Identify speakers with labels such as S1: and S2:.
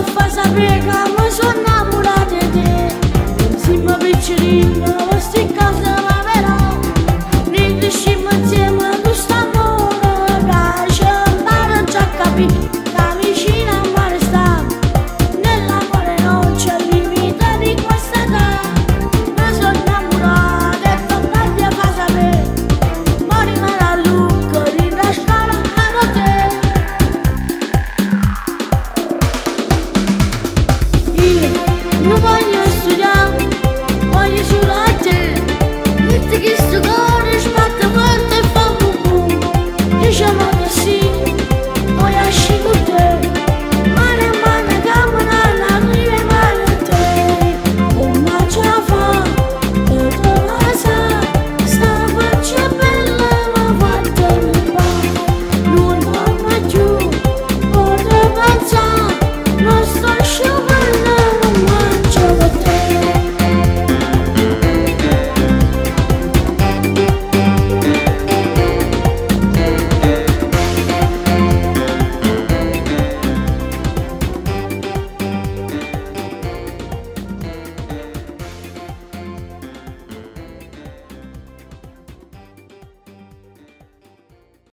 S1: ti fa sapere che mi sono innamorata di te. Insieme piccerino, queste cose la verrà. Niente scimmo insieme, questo amore che ci impara già a capire. Da vicino a mare sta, nell'amore non c'è limite di questa età. Mi sono innamorata e tornati a fa sapere. Ma rimarrà a lungo, rinascare a te. Io non voglio